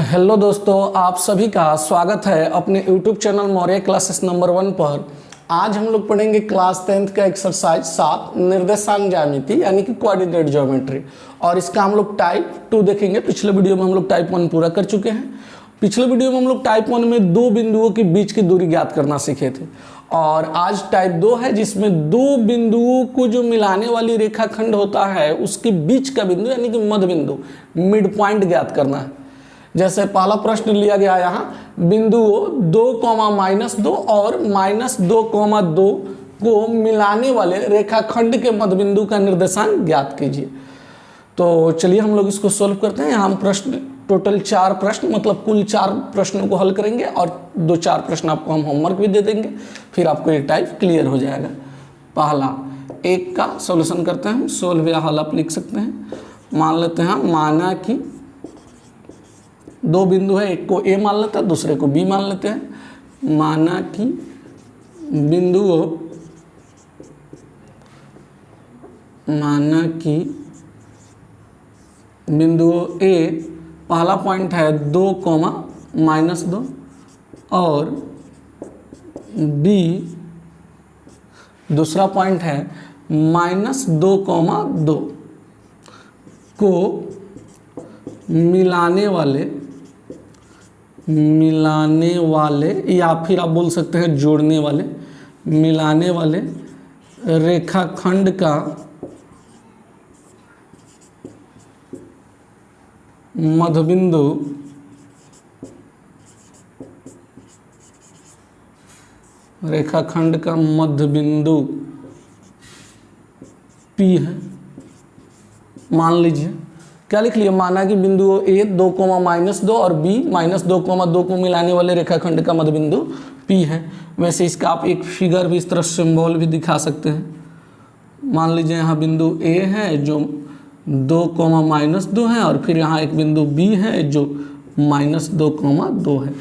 Hello दोस्तों, आप सभी का स्वागत है अपने YouTube channel Maurya classes number 1 पर। आज हम लोग पढ़ेंगे क्लास 10th का एक्सरसाइज 7 निर्देशांक ज्यामिति यानी कि कोऑर्डिनेट ज्योमेट्री, और इसका हम लोग टाइप 2 देखेंगे। पिछले वीडियो में हम लोग टाइप 1 पूरा कर चुके हैं। पिछले वीडियो में हम लोग टाइप 1 में दो बिंदुओं के बीच की दूरी ज्ञात करना सीखे थे, और आज टाइप 2 है जिसमें दो बिंदुओं को जो मिलाने वाली रेखाखंड होता है उसके बीच का बिंदु यानी कि मध्य बिंदु मिड पॉइंट ज्ञात करना है। जैसे पहला प्रश्न लिया गया यहाँ, बिंदुओं 2, और -2, को मिलाने वाले रेखाखंड के मध्य बिंदु का निर्देशांक ज्ञात कीजिए। तो चलिए हम लोग इसको सोल्व करते हैं। हम प्रश्न टोटल 4 प्रश्न मतलब कुल 4 प्रश्नों को हल करेंगे, और 2-4 प्रश्न आपको हम होमवर्क भी दे देंगे, फिर आपको ये टाइप क्लियर हो जाएगा। पहला 1 का सॉल्यूशन करते हैं हम। सोल्व या हल आप लिख सकते हैं। मान लेते हैं, माना कि दो बिंदु है, एक को ए मान लेते हैं, दूसरे को बी मान लेते हैं। माना कि बिंदुओं ए पहला पॉइंट है 2, -2, और बी दूसरा पॉइंट है -2, 2 को मिलाने वाले या फिर आप बोल सकते हैं जोड़ने वाले, मिलाने वाले रेखाखंड का मध्यबिंदु P है। मान लीजिए क्या लिख लिया, माना कि बिंदुओं ए 2, -2 और बी -2, 2 को मिलाने वाले रेखाखंड का मध्यबिंदु P है। वैसे इसका आप एक फिगर भी इस तरह सिंबल भी दिखा सकते हैं। मान लीजिए यहाँ बिंदु ए है जो 2, -2 है, और फिर यहाँ एक बिंदु बी है जो -2, 2 है।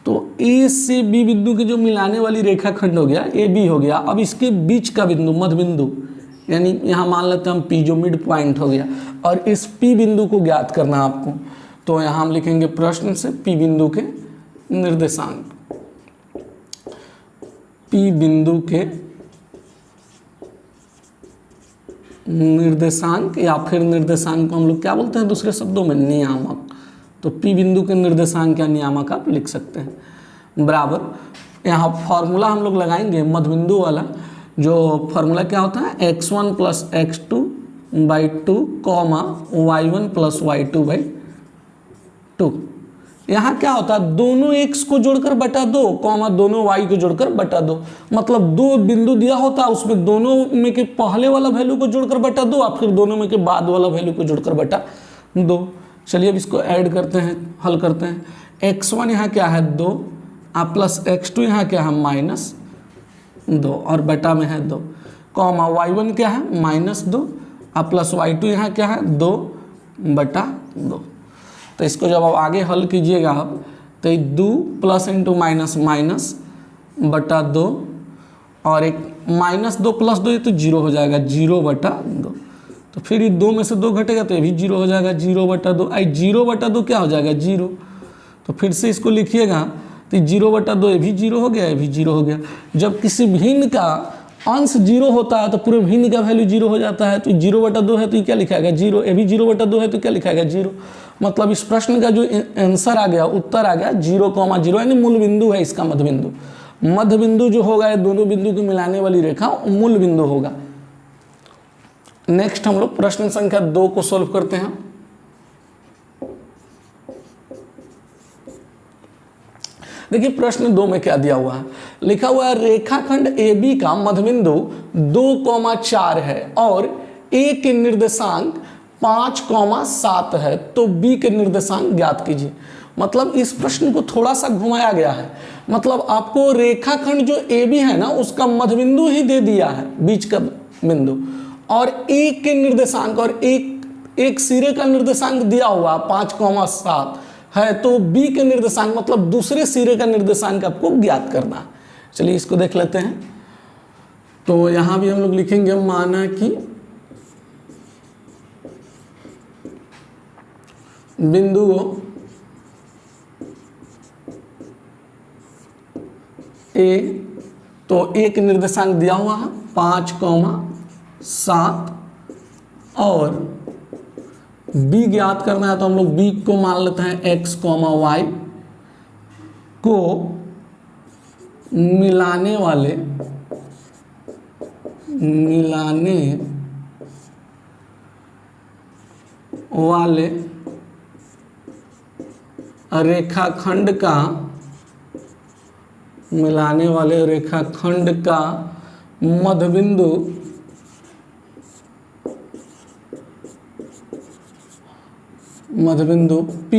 तो ए से बी बिंदु के जो मिलाने वाली रेखाखंड हो गया ए बी हो गया। अब इसके बीच का बिंदु मध्य बिंदु यानी यहाँ मान लेते हैं हम P जो मिड पॉइंट हो गया, और इस P बिंदु को ज्ञात करना है आपको। तो यहाँ हम लिखेंगे प्रश्न से P बिंदु के निर्देशांक। P बिंदु के निर्देशांक, या फिर निर्देशांक को हम लोग क्या बोलते हैं दूसरे शब्दों में, नियामक। तो P बिंदु के निर्देशांक या नियामक आप लिख सकते हैं। बराबर यहाँ फॉर्मूला हम लोग लगाएंगे मध्य बिंदु वाला। जो फार्मूला क्या होता है, x1 + x2 / 2, y1 + y2/2। यहाँ क्या होता है, दोनों x को जोड़कर बटा 2, दोनों y को जोड़कर बटा 2। मतलब दो बिंदु दिया होता है, उसमें दोनों में के पहले वाला वैल्यू को जोड़कर बटा 2, और फिर दोनों में के बाद वाला वैल्यू को जोड़कर बटा 2। चलिए अब इसको ऐड करते हैं, हल करते हैं। x1 यहाँ क्या है 2, प्लस x2 यहाँ क्या है -2, और बटा में है 2, y1 क्या है -2, प्लस y2 यहाँ क्या है 2/2। तो इसको जब आप आगे हल कीजिएगा आप, तो 2 प्लस इंटू माइनस बटा 2, और एक -2 + 2 ये तो 0 हो जाएगा, 0/2। तो फिर ये 2 में से 2 घटेगा तो ये भी 0 हो जाएगा, 0/2। 0/2 क्या हो जाएगा 0। तो फिर से इसको लिखिएगा, तो 0/2 ये भी 0 हो गया, ये भी 0 हो गया। जब किसी भिन्न का अंश 0 होता है तो पूरे भिन्न का वैल्यू 0 हो जाता है। तो 0/2 है तो ये क्या लिखाएगा 0, ये भी 0/2 है तो क्या लिखाएगा 0। मतलब इस प्रश्न का जो आंसर आ गया, उत्तर आ गया 0, यानी मूल बिंदु है इसका मध्य बिंदु। मध्य बिंदु जो होगा ये दोनों बिंदु को मिलाने वाली रेखा मूल बिंदु होगा। नेक्स्ट हम लोग प्रश्न संख्या 2 को सोल्व करते हैं। देखिए प्रश्न 2 में क्या दिया हुआ है, लिखा हुआ है रेखाखंड AB का मध्यबिंदु 2, 4 है और A के निर्देशांक 5, 7 है, तो B के निर्देशांक ज्ञात कीजिए। मतलब इस प्रश्न को थोड़ा सा घुमाया गया है। मतलब आपको रेखाखंड जो AB है ना उसका मध्यबिंदु ही दे दिया है, बीच का बिंदु, और A के निर्देशांक और एक सिरे का निर्देशांक दिया हुआ 5, 7 है, तो B के निर्देशांक मतलब दूसरे सिरे का निर्देशांक आपको ज्ञात करना है। चलिए इसको देख लेते हैं। तो यहाँ भी हम लोग लिखेंगे, माना कि बिंदुओं ए, तो एक निर्देशांक दिया हुआ है 5,7 और बी ज्ञात करना है तो हम लोग बी को मान लेते हैं x, y को मिलाने वाले रेखाखंड का मध्यबिंदु P,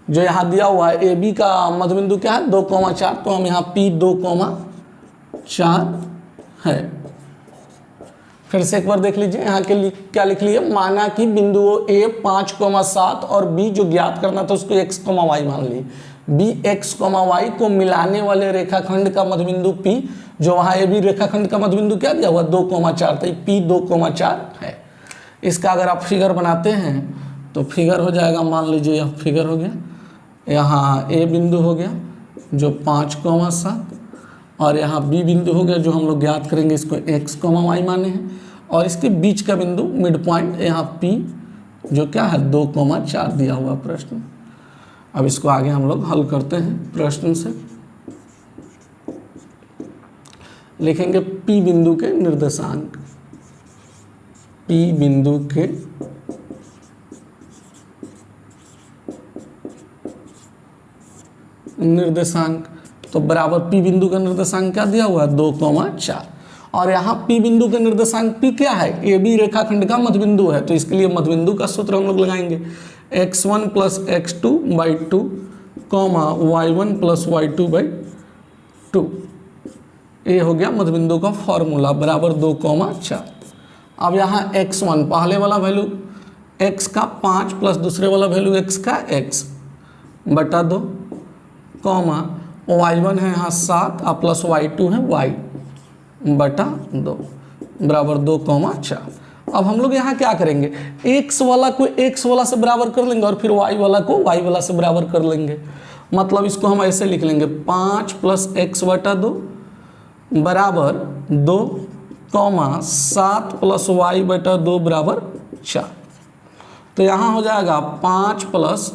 जो यहाँ दिया हुआ है ए बी का मध्यबिंदु क्या है 2,4, तो हम यहाँ P 2,4 है। फिर से एक बार देख लीजिए यहाँ के लिए क्या लिख लिए, माना कि बिंदुओं A 5,7 और B जो ज्ञात करना था उसको x, y मान लिए। B x, y को मिलाने वाले रेखाखंड का मध्यबिंदु P, जो वहाँ ए बी रेखाखंड का मध्यबिंदु क्या दिया हुआ 2,4, तो P 2,4 है। इसका अगर आप फिगर बनाते हैं तो फिगर हो जाएगा, मान लीजिए यह फिगर हो गया, यहाँ ए बिंदु हो गया जो 5,7 और यहाँ बी बिंदु हो गया जो हम लोग ज्ञात करेंगे, इसको x, y माने हैं, और इसके बीच का बिंदु मिड पॉइंट यहाँ P जो क्या है 2,4 दिया हुआ प्रश्न। अब इसको आगे हम लोग हल करते हैं प्रश्न से। लिखेंगे P बिंदु के निर्देशांक, P बिंदु के निर्देशांक, तो बराबर P बिंदु का निर्देशांक क्या दिया हुआ है 2,4 और यहाँ P बिंदु का निर्देशांक P क्या है, ए बी रेखाखंड का मध्यबिंदु है, तो इसके लिए मध्यबिंदु का सूत्र हम लोग लगाएंगे x1 + x2/2, y1 + y2/2। ये हो गया मध्यबिंदु का फॉर्मूला बराबर 2,4। अब यहाँ x1 पहले वाला वैल्यू x का 5 प्लस दूसरे वाला वैल्यू x का x बटा 2, y1 है यहाँ 7 और प्लस y2 है y बटा 2 बराबर 2,4। अब हम लोग यहाँ क्या करेंगे, x वाला को x वाला से बराबर कर लेंगे और फिर y वाला को y वाला से बराबर कर लेंगे। मतलब इसको हम ऐसे लिख लेंगे 5 + x बटा 2 बराबर 2, 7 + y बटा 2 बराबर 4। तो यहाँ हो जाएगा 5 +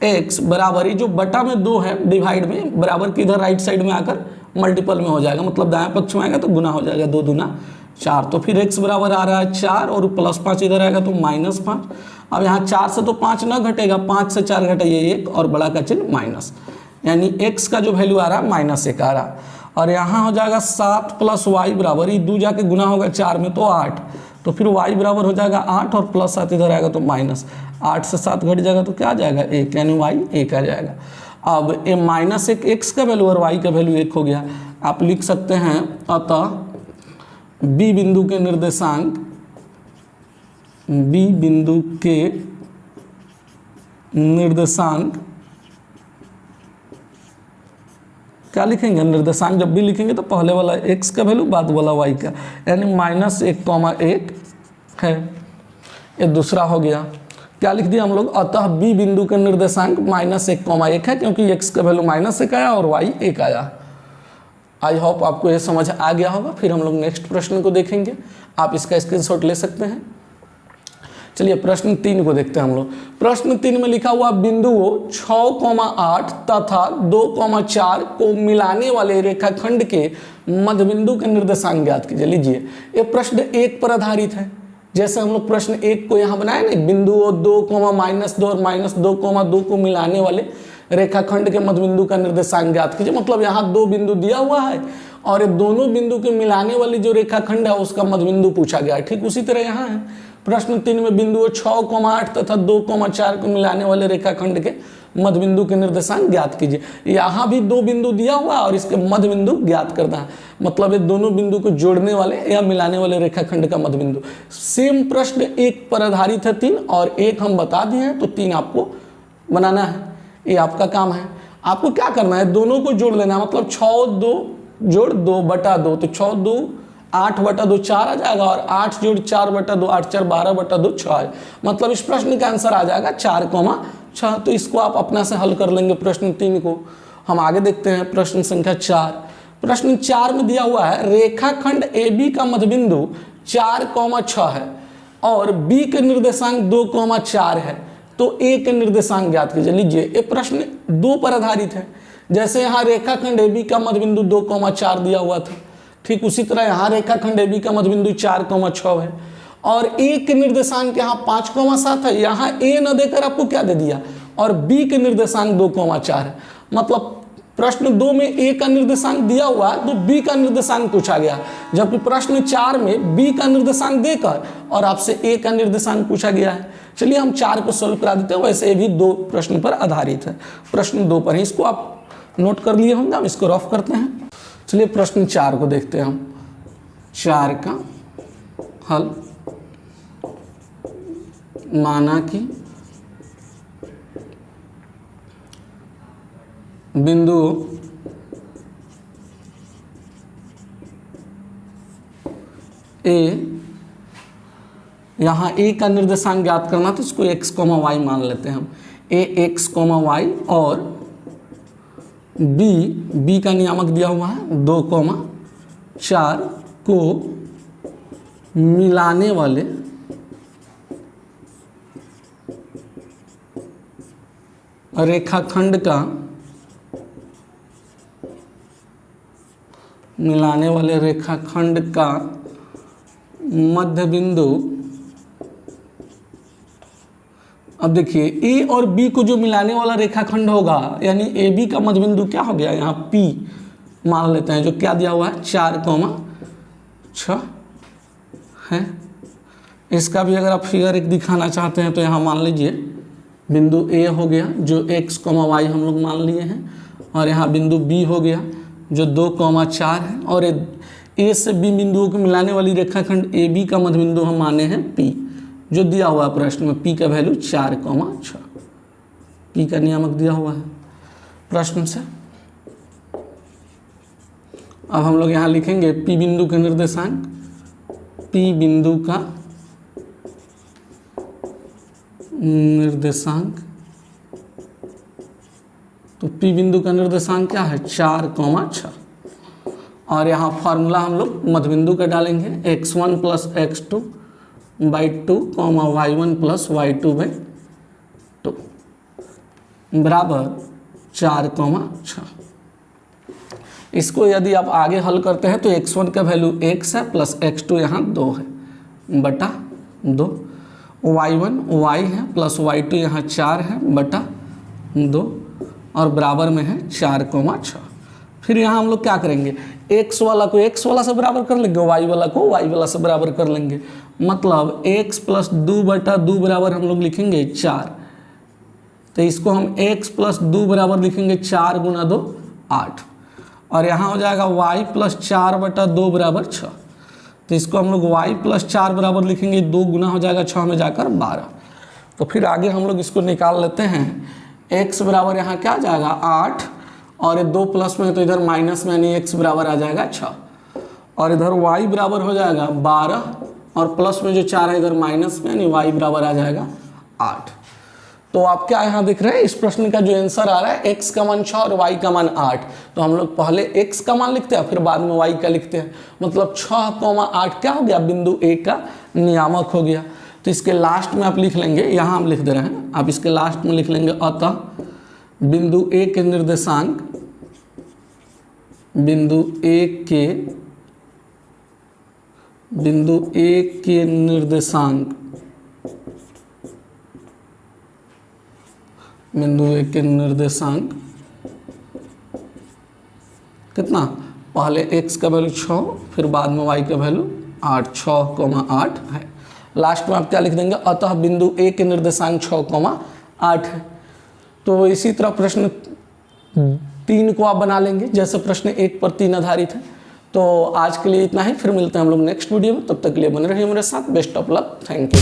x बराबर, ये जो बटा में 2 है डिवाइड में बराबर की इधर राइट साइड में आकर मल्टीपल में हो जाएगा, मतलब दाएं पक्ष में आएगा तो गुना हो जाएगा, 2 दूना 4। तो फिर x बराबर आ रहा है 4 और +5 इधर आएगा तो -5। अब यहाँ 4 से तो 5 ना घटेगा, 5 से 4 घटाइए 1 और बड़ा का चिन्ह माइनस, यानी x का जो वैल्यू आ रहा है -1 आ रहा। और यहाँ हो जाएगा 7 + y बराबर, ये 2 जाके गुना होगा 4 में तो 8, तो फिर y बराबर हो जाएगा 8 और +7 इधर आएगा तो -8 से 7 घट जाएगा तो क्या आ जाएगा 1, यानी y 1 आ जाएगा। अब ये -1 x का वैल्यू और y का वैल्यू 1 हो गया। आप लिख सकते हैं अतः B बिंदु के निर्देशांक, B बिंदु के निर्देशांक क्या लिखेंगे, निर्देशांक जब भी लिखेंगे तो पहले वाला x का वैल्यू बाद वाला y का, यानी -1,1 है। ये दूसरा हो गया। क्या लिख दिया हम लोग, अतः B बिंदु का निर्देशांक -1,1 है, क्योंकि x का वैल्यू -1 आया और y 1 आया। आई होप आपको ये समझ आ गया होगा। फिर हम लोग नेक्स्ट प्रश्न को देखेंगे, आप इसका स्क्रीनशॉट ले सकते हैं। चलिए प्रश्न 3 को देखते हैं हम लोग। प्रश्न 3 में लिखा हुआ बिंदुओं 6,8 तथा 2,4 को मिलाने वाले रेखाखंड के मध्यबिंदु के निर्देशांक ज्ञात कीजिए। लीजिए ये प्रश्न 1 पर आधारित है। जैसे हम लोग प्रश्न 1 को यहाँ बनाए ना, बिंदुओं 2, -2 और -2,2 को मिलाने वाले रेखाखंड के मध्यबिंदु का निर्देशांक ज्ञात कीजिए। मतलब यहाँ 2 बिंदु दिया हुआ है और ये दोनों बिंदु के मिलाने वाली जो रेखाखंड है उसका मध्यबिंदु पूछा गया है। ठीक उसी तरह यहाँ है प्रश्न 3 में बिंदुओं 6,8 तथा 2,4 को मिलाने वाले रेखाखंड के मध्यबिंदु के निर्देशांक ज्ञात कीजिए। यहाँ भी 2 बिंदु दिया हुआ है और इसके मध्यबिंदु ज्ञात करना है। मतलब ये दोनों बिंदु को जोड़ने वाले या मिलाने वाले रेखाखंड का मध्यबिंदु। सेम प्रश्न 1 पर आधारित है 3 और 1 हम बता दिए हैं, तो 3 आपको बनाना है। ये आपका काम है। आपको क्या करना है, दोनों को जोड़ लेना है। मतलब 6 2 जोड़ 2 बटा 2, तो 6 2 8 बटा 2 4 आ जाएगा और 8 जोड़ 4 बटा 2 8 4 12 बटा 2 6 है। मतलब इस प्रश्न का आंसर आ जाएगा 4,6। तो इसको आप अपना से हल कर लेंगे प्रश्न 3 को। हम आगे देखते हैं प्रश्न संख्या 4। प्रश्न 4 में दिया हुआ है रेखाखंड AB का मध्यबिंदु 4,6 है और B के निर्देशांक 2,4 है, तो A के निर्देशांक ज्ञात कीजिए। लीजिए ये प्रश्न 2 पर आधारित है। जैसे यहाँ रेखाखंड AB का मध्यबिंदु 2,4 दिया हुआ था, ठीक उसी तरह यहाँ रेखाखंड AB का मध्यबिंदु 4,6 है और A के निर्देशांक यहाँ 5,7 है। यहाँ A न देकर आपको क्या दे दिया और B के निर्देशांक 2,4 है। मतलब प्रश्न 2 में A का निर्देशांक दिया हुआ तो B का निर्देशांक पूछा गया, जबकि प्रश्न 4 में B का निर्देशांक देकर और आपसे A का निर्देशांक पूछा गया है। चलिए हम 4 को सोल्व करा देते हैं। वैसे ये भी 2 प्रश्न पर आधारित है, प्रश्न 2 पर है, इसको आप नोट कर लिए होंगे। हम इसको रफ करते हैं। चलिए प्रश्न 4 को देखते हैं हम। 4 का हल, माना कि बिंदु A, यहाँ A का निर्देशांक ज्ञात करना तो इसको x, y मान लेते हैं हम। A x, y और B का नियामक दिया हुआ है 2,4 को मिलाने वाले रेखाखंड का मध्य बिंदु। अब देखिए A और B को जो मिलाने वाला रेखाखंड होगा यानी AB का मध्य बिंदु क्या हो गया, यहाँ P मान लेते हैं, जो क्या दिया हुआ है 4,6 है। इसका भी अगर आप फिगर एक दिखाना चाहते हैं तो यहाँ मान लीजिए बिंदु A हो गया जो x, y हम लोग मान लिए हैं, और यहाँ बिंदु B हो गया जो 2,4 है, और A से B बिंदुओं को मिलाने वाली रेखाखंड AB का मध्य बिंदु हम माने हैं P, जो दिया हुआ है प्रश्न में। P का वैल्यू 4,6, P का नियामक दिया हुआ है प्रश्न से। अब हम लोग यहाँ लिखेंगे P बिंदु के निर्देशांक, P बिंदु का निर्देशांक, तो P बिंदु का निर्देशांक क्या है 4,6, और यहाँ फार्मूला हम लोग मध्य बिंदु का डालेंगे x1 plus x2 by 2, y1 plus y2 by 2 बराबर 4,6। इसको यदि आप आगे हल करते हैं तो x1 का वैल्यू x है प्लस x2 यहाँ 2 है बटा 2, y1 y है प्लस y2 यहाँ 4 है बटा 2 और बराबर में है 4,6। फिर यहाँ हम लोग क्या करेंगे, x वाला को x वाला से बराबर कर लेंगे, y वाला को y वाला से बराबर कर लेंगे। मतलब x प्लस 2 बटा 2 बराबर हम लोग लिखेंगे 4, तो इसको हम x प्लस 2 बराबर लिखेंगे 4 गुना 2 8, और यहाँ हो जाएगा y प्लस 4 बटा 2 बराबर 6, तो इसको हम लोग y प्लस 4 बराबर लिखेंगे 2 गुना हो जाएगा 6 में जाकर 12। तो फिर आगे हम लोग इसको निकाल लेते हैं, x बराबर यहाँ क्या आ जाएगा 8, और ये 2 प्लस में तो इधर माइनस में यानी x बराबर आ जाएगा 6, और इधर y बराबर हो जाएगा 12, और प्लस में जो 4 है इधर माइनस में यानी y बराबर आ जाएगा 8। तो आप क्या यहाँ दिख रहे हैं, इस प्रश्न का जो आंसर आ रहा है x का मान 6 और y का मान 8, तो हम लोग पहले x का मान लिखते हैं फिर बाद में y का लिखते हैं। मतलब 6,8 क्या हो गया, बिंदु A का नियामक हो गया। तो इसके लास्ट में आप लिख लेंगे, यहाँ हम लिख दे रहे हैं, आप इसके लास्ट में लिख लेंगे अतः बिंदु A के निर्देशांक, बिंदु A के निर्देशांक, बिंदु A के निर्देशांक कितना, पहले x का वैल्यू 6 फिर बाद में y का वैल्यू 8, 6,8 है। लास्ट में आप क्या लिख देंगे, अतः बिंदु A के निर्देशांक 6,8 है। तो इसी तरह प्रश्न 3 को आप बना लेंगे जैसे प्रश्न 1 पर 3 आधारित है। तो आज के लिए इतना ही, फिर मिलते हैं हम लोग नेक्स्ट वीडियो में। तब तक के लिए बने रहिए मेरे साथ। Best of luck, thank you.